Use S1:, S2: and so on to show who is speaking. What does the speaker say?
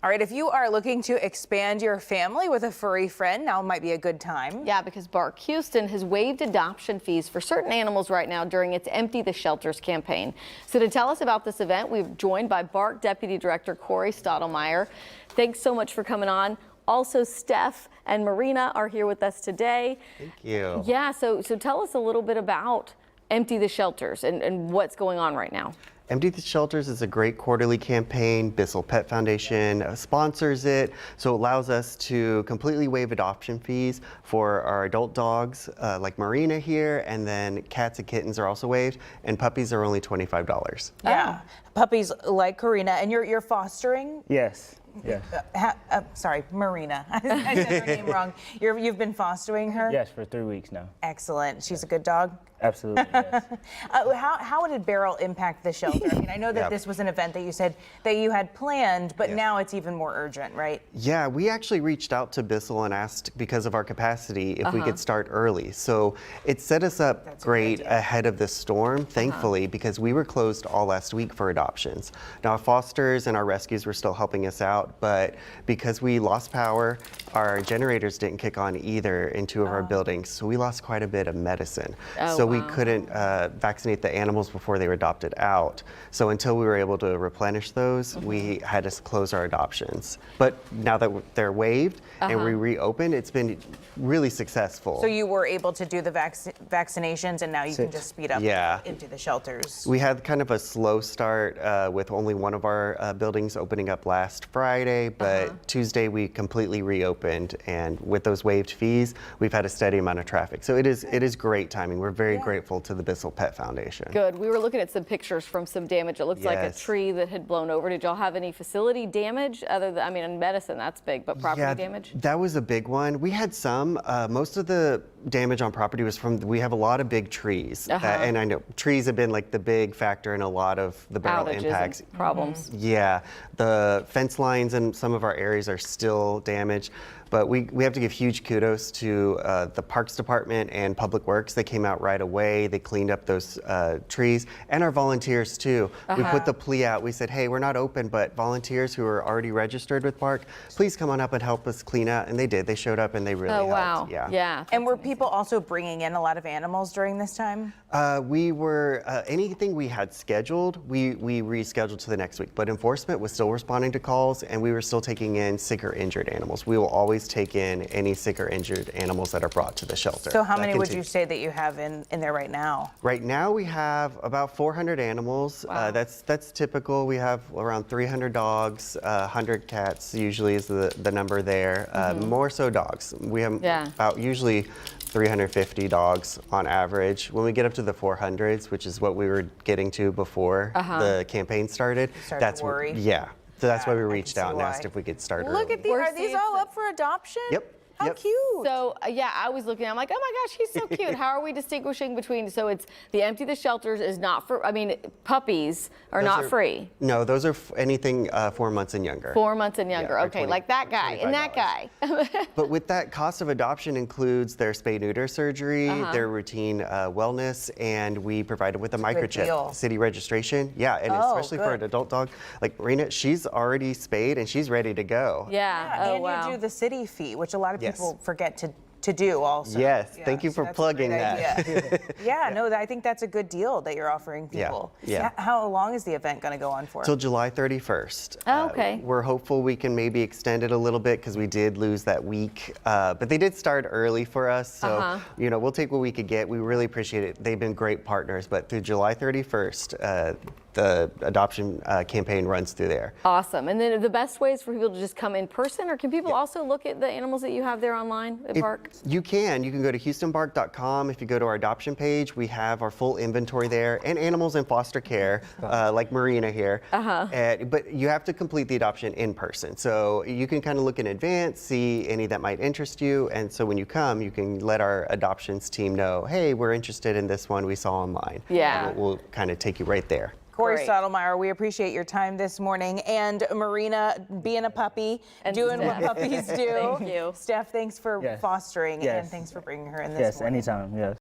S1: All right, if you are looking to expand your family with a furry friend, now might be a good time.
S2: Yeah, because BARC Houston has waived adoption fees for certain animals right now during its Empty the Shelters campaign. So to tell us about this event, we're joined by BARC Deputy Director Cory Stottlemyer. Thanks so much for coming on. Also, Steph and Marina are here with us today.
S3: Thank you.
S2: Yeah, so tell us a little bit about Empty the Shelters and what's going on right now.
S3: Empty the Shelters is a great quarterly campaign. Bissell Pet Foundation sponsors it, so it allows us to completely waive adoption fees for our adult dogs like Marina here, and then cats and kittens are also waived, and puppies are only $25.
S1: Yeah, puppies like Karina, and you're fostering?
S4: Yes. Yes.
S1: Sorry, Marina. I said her name wrong. You've been fostering her?
S4: Yes, for 3 weeks now.
S1: Excellent. She's a good dog?
S4: Absolutely, yes.
S1: How did Beryl impact the shelter? I mean, I know that this was an event that you said that you had planned, but now it's even more urgent, right?
S3: Yeah, we actually reached out to Bissell and asked, because of our capacity, if we could start early. So it set us up great ahead of the storm, thankfully, because we were closed all last week for adoptions. Now, our fosters and our rescues were still helping us out, but because we lost power, our generators didn't kick on either in 2 of our buildings, so we lost quite a bit of medicine. So we couldn't vaccinate the animals before they were adopted out. So until we were able to replenish those, we had to close our adoptions. But now that they're waived and we reopened, it's been really successful.
S1: So you were able to do the vaccinations, and now you can just speed up into the shelters.
S3: We had kind of a slow start with only one of our buildings opening up last Friday, but Tuesday we completely reopened, and with those waived fees, we've had a steady amount of traffic. So it is great timing. We're very grateful to the Bissell Pet Foundation.
S2: Good. We were looking at some pictures from some damage. It looks like a tree that had blown over. Did y'all have any facility damage other than, I mean, in medicine that's big, but property damage?
S3: That was a big one. We had some. Most of the damage on property was from, we have a lot of big trees. And I know trees have been like the big factor in a lot of the Beryl impacts.
S2: And problems.
S3: Yeah. The fence lines in some of our areas are still damaged. But we have to give huge kudos to the Parks Department and Public Works. They came out right away. They cleaned up those trees, and our volunteers too. We put the plea out. We said, hey, we're not open, but volunteers who are already registered with BARC, please come on up and help us clean out. And they did. They showed up and they really helped.
S2: Wow.
S3: Yeah.
S1: And were people also bringing in a lot of animals during this time?
S3: We were, anything we had scheduled, we rescheduled to the next week. But enforcement was still responding to calls, and we were still taking in sick or injured animals. We will always take in any sick or injured animals that are brought to the shelter.
S1: So how many would you say that you have in there right now?
S3: Right now we have about 400 animals.
S2: Wow.
S3: That's typical. We have around 300 dogs, 100 cats usually is the number there. More so dogs. We have about usually 350 dogs on average. When we get up to the 400s, which is what we were getting to before the campaign started,
S1: that's worry.
S3: So that's why we reached out and asked if we could start early.
S1: Look at these. Are these all up for adoption?
S3: Yep.
S1: How cute.
S2: So, yeah, I was looking, I'm like, oh my gosh, he's so cute. How are we distinguishing between, so it's the Empty the Shelters is not for, I mean, puppies are not free.
S3: No, those are anything 4 months and younger.
S2: 4 months and younger.
S3: Yeah,
S2: okay, like that guy and that guy.
S3: But with that, cost of adoption includes their spay-neuter surgery, their routine wellness, and we provide it with a microchip, city registration. Yeah, and especially for an adult dog. Like Marina, she's already spayed and she's ready to go.
S2: Yeah.
S1: And you do the city fee, which a lot of people forget to do also.
S3: Yes, thank you for plugging that.
S1: No, I think that's a good deal that you're offering people.
S3: Yeah.
S1: How long is the event going to go on for?
S3: Till July 31st.
S2: Oh, okay.
S3: We're hopeful we can maybe extend it a little bit because we did lose that week. But they did start early for us, so you know, we'll take what we could get. We really appreciate it. They've been great partners, but through July 31st, the adoption campaign runs through there.
S2: Awesome. And then the best ways for people to just come in person, or can people also look at the animals that you have there online at BARC?
S3: You can go to HoustonBark.com. If you go to our adoption page, we have our full inventory there, and animals in foster care, like Marina here. But you have to complete the adoption in person. So you can kind of look in advance, see any that might interest you, and so when you come, you can let our adoptions team know, hey, we're interested in this one we saw online.
S2: Yeah.
S3: And we'll kind of take you right there.
S1: Cory Stottlemyer, we appreciate your time this morning. And Marina, being a puppy, and doing what puppies do.
S2: Thank you.
S1: Steph, thanks for fostering, and thanks for bringing her in this morning.
S4: Yes, anytime, yes.